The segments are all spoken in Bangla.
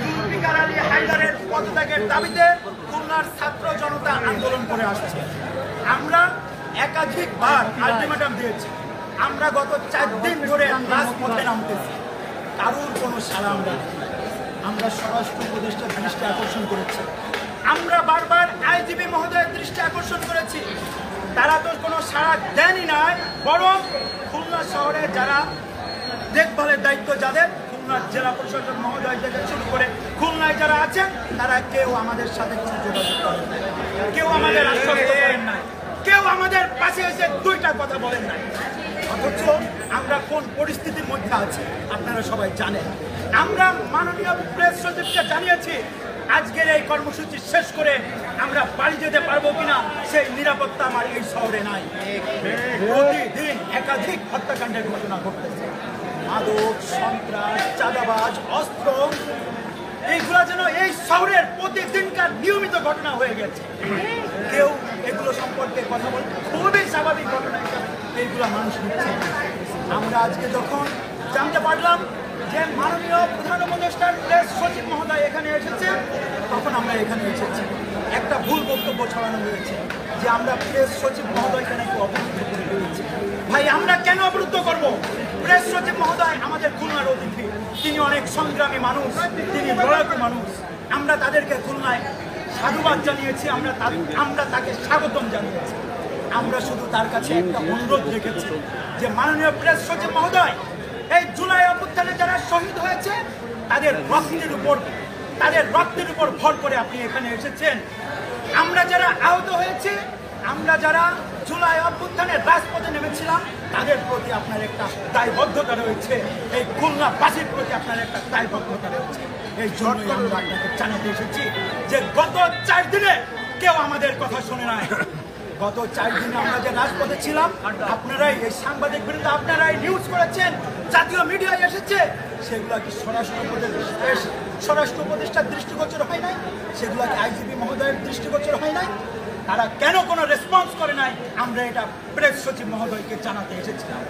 জুলফিকার আলী হায়দারের পদত্যাগের দাবিতে খুলনার ছাত্র জনতা আন্দোলন করে আসছে। আমরা একাধিকবার আলটিমেটাম দিয়েছি। আমরা গত 4 দিন ধরে রাজপথে নামতেছি, কারোর কোনো সাড়া আমরা স্বরাষ্ট্র উপদেষ্টার দৃষ্টি আকর্ষণ করেছি। আমরা বারবার আইজিপি মহোদয়ের দৃষ্টি আকর্ষণ করেছি, তারা তো কোনো সাড়া দেনই নাই। বরং খুলনা শহরে যারা দেখভালের দায়িত্ব যাদের, খুলনার জেলা প্রশাসক মহোদয় থেকে শুরু করে খুলনায় যারা আছেন, তারা কেউ আমাদের সাথে কোনো যোগাযোগ করেন নাই, কেউ আমাদের আশ্বস্ত করেন নাই, কেউ আমাদের পাশে এসে 2টা কথা বলেন নাই। অথচ আমরা কোন পরিস্থিতির মধ্যে আছি আপনারা সবাই জানেন। আমরা মাননীয় প্রেস সচিবকে জানিয়েছি আজকের এই কর্মসূচি শেষ করে আমরা বাড়ি যেতে পারবো কিনা সেই নিরাপত্তা আমার এই শহরে নাই। প্রতিদিন একাধিক হত্যাকাণ্ডের ঘটনা ঘটতেছে। মাদক, সন্ত্রাস, চাঁদাবাজ, অস্ত্র, এইগুলা যেন এই শহরের প্রতিদিনকার নিয়মিত ঘটনা হয়ে গেছে। কেউ এগুলো সম্পর্কে কথা বলে খুবই স্বাভাবিক ঘটনা হিসাবে এইগুলা মানুষ নিচ্ছে। আমরা আজকে যখন জানতে পারলাম যে মাননীয় প্রধান উপদেষ্টার প্রেস সচিব মহোদয় এখানে এসেছে, তখন আমরা এখানে এসেছি। একটা ভুল বক্তব্য ছড়ানো হয়েছে যে আমরা প্রেস সচিব মহোদয়কে নাকি অবরুদ্ধ করে দিয়েছি। ভাই, আমরা কেন অবরুদ্ধ করব? প্রেস সচিব মহোদয় আমাদের খুলনার অতিথি, তিনি অনেক সংগ্রামী মানুষ, তিনি লড়াকু মানুষ। আমরা তাদেরকে খুলনায় সাধুবাদ জানিয়েছি, আমরা তাকে স্বাগতম জানিয়েছি। আমরা শুধু তার কাছে একটা অনুরোধ রেখেছি যে মাননীয় প্রেস সচিব মহোদয়, এই জুলাই অভ্যুত্থানে যারা শহীদ হয়েছে তাদের রক্তের উপর ভর করে আপনি এখানে এসেছেন। আমরা যারা আহত হয়েছে, আমরা যারা জুলাই অভ্যুত্থানের রাজপথে নেমেছিলাম, তাদের প্রতি আপনার একটা দায়বদ্ধতা রয়েছে। এই খুলনাবাসীর প্রতি আপনার একটা দায়বদ্ধতা রয়েছে। এই জন্যই আমরা আপনাকে জানাতে এসেছি যে গত 4 দিনে কেউ আমাদের কথা শুনে নাই। গত 4 দিনে আমরা যে রাজপথে ছিলাম, আপনারাই এই সাংবাদিক বিরুদ্ধে আপনারাই নিউজ করেছেন, জাতীয় মিডিয়ায় এসেছে, সেগুলা কি স্বরাষ্ট্র উপদেষ্টার দৃষ্টিগোচর হয় নাই? সেগুলা কি আইজিপি মহোদয়ের দৃষ্টিগোচর হয় নাই? তারা কেন কোনো রেসপন্স করে নাই? আমরা এটা প্রেস সচিব মহোদয়কে জানাতে এসেছিলাম।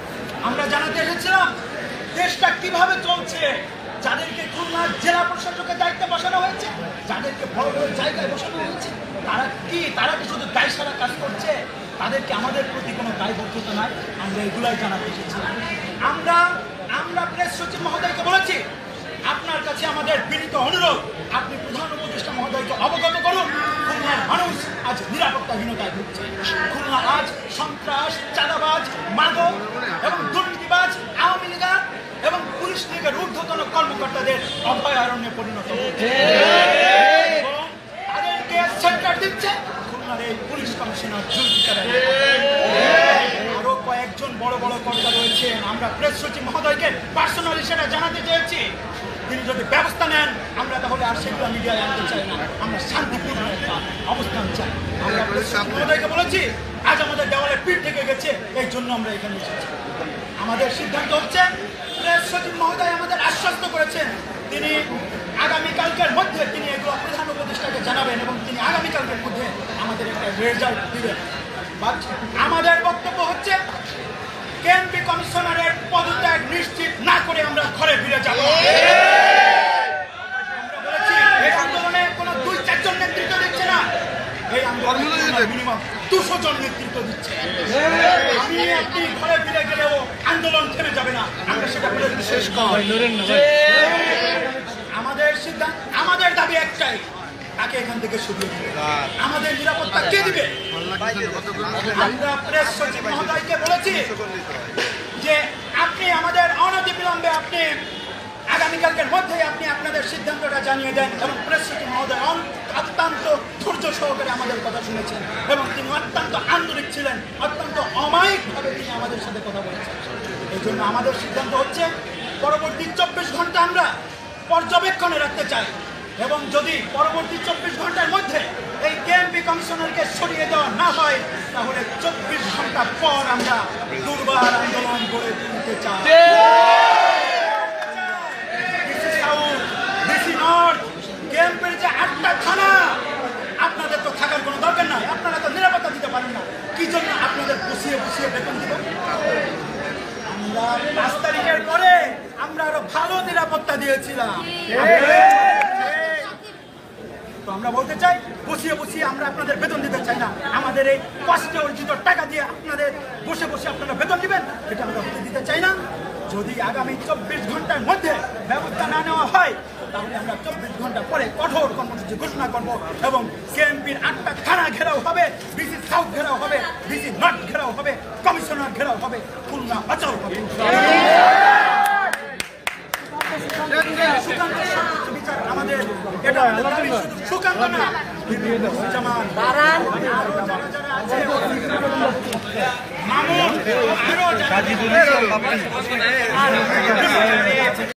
আমরা জানাতে এসেছিলাম দেশটা কিভাবে চলছে, যাদেরকে খুলনার জেলা প্রশাসকের দায়িত্বে বসানো হয়েছে, যাদেরকে বড় বড় জায়গায় বসানো হয়েছে, তারা কি শুধু দায় সারা কাজ করছে? তাদেরকে আমাদের প্রতি কোনো দায়বদ্ধতা নাই। আমরা এগুলাই জানাতে এসেছিলাম। আমরা প্রেস সচিব মহোদয়কে বলেছি, আপনার কাছে আমাদের বিনীত অনুরোধ, আপনি প্রধান উপদেষ্টা মহোদয়কে অবগত করুন খুলনার মানুষ আজ নিরাপত্তাহীনতায় ভুগছে। খুলনা আজ সন্ত্রাস, চাঁদাবাজ, মাদক এবং দুর্নীতিবাজ আওয়ামী লীগ এবং পুলিশ লীগের ঊর্ধ্বতন কর্মকর্তাদের অভয়ারণ্যে পরিণত হচ্ছে এবং তাদেরকে সেন্টার দিচ্ছে খুলনার এই পুলিশ কমিশনার জুলফিকার আলী। আরো কয়েকজন বড় বড় কর্তা রয়েছেন। আমরা প্রেস সচিব মহোদয়কে পার্সোনালি সেটা জানাতে চেয়েছি, তিনি যদি ব্যবস্থা নেন আমরা তাহলে আর সেগুলো মিডিয়ায় আনতে চাই না, আমরা শান্তিপূর্ণ একটা অবস্থান চাই। আমরা প্রেস সচিব মহোদয়কে বলেছি আজ আমাদের দেওয়ালে পিঠ থেকে গেছে, এই জন্য আমরা এখানে এসেছি। আমাদের সিদ্ধান্ত হচ্ছে, প্রেস সচিব মহোদয় আমাদের আশ্বস্ত করেছেন তিনি আগামীকালকের মধ্যে তিনি এগুলো প্রধান উপদেষ্টাকে জানাবেন এবং তিনি আগামীকালকের মধ্যে আমাদের একটা রেজাল্ট দিবেন। আমাদের বক্তব্য হচ্ছে কেএনপি কমিশনারের পদত্যাগ নিশ্চিত না করে আমরা ঘরে ফিরে যাব। আমরা বলেছি এই আন্দোলনে কোনো 2-4 জন নেতৃত্ব দিচ্ছে না, এই আন্দোলনে মিনিমাম 200 জন নেতৃত্ব দিচ্ছে। আপনি ঘরে ফিরে গেলেও আন্দোলন থেমে যাবে না, আমরা সেটা বলে শেষ করি। আমাদের সিদ্ধান্ত, আমাদের দাবি একটাই, তাকে এখান থেকে সরিয়ে দিবে। আমাদের নিরাপত্তা কে দিবে? আমরা প্রেস সচিব মহোদয়কে বলেছি যে আপনি আমাদের অনতিবিলম্বে আপনি আগামীকালকের মধ্যেই আপনি আপনাদের সিদ্ধান্তটা জানিয়ে দেন। এবং প্রেস সচিব মহোদয় অত্যন্ত ধৈর্য সহকারে আমাদের কথা শুনেছেন এবং তিনি অত্যন্ত আন্তরিক ছিলেন, অত্যন্ত অমায়িকভাবে তিনি আমাদের সাথে কথা বলেছেন। এই জন্য আমাদের সিদ্ধান্ত হচ্ছে পরবর্তী 24 ঘন্টা আমরা পর্যবেক্ষণে রাখতে চাই এবং যদি পরবর্তী 24 ঘন্টার মধ্যে এই কেএনপি কমিশনারকে সরিয়ে দেওয়া না হয় তাহলে 24 ঘন্টা পর আমরা দুর্বার আন্দোলন গড়ে তুলতে চাই। ডিসি সাউথ, ডিসি নর্থ, কেএনপির যে 8টা থানা, আপনাদের তো থাকার কোনো দরকার নাই, আপনারা তো নিরাপত্তা দিতে পারেন না, কি জন্য আপনাদের বসিয়ে বেতন দিব? আমরা 5 তারিখের পরে আমরা আরো ভালো নিরাপত্তা দিয়েছিলাম। তো আমরা বলতে চাই, বসিয়ে বসিয়ে আমরা আপনাদের বেতন দিতে চাই না। আমাদের এই কষ্টে অর্জিত টাকা দিয়ে আপনাদের বসে বসে আপনারা বেতন দিবেন, এটা আমরা হতে দিতে চাই না। যদি আগামী 24 ঘন্টার মধ্যে ব্যবস্থা না নেওয়া হয়, তাহলে আমরা 24 ঘন্টা পরে কঠোর কর্মসূচি ঘোষণা করব এবং কেএমপির 8টা থানা ঘেরাও হবে, ডিসি সাউথ ঘেরাও হবে, ডিসি নর্থ ঘেরাও হবে, কমিশনার ঘেরাও হবে, খুলনা অচল হবে। আমাদের এটা শুধু সুকান্ত না, জামান আরো যারা আছে, মামুন আরো যারা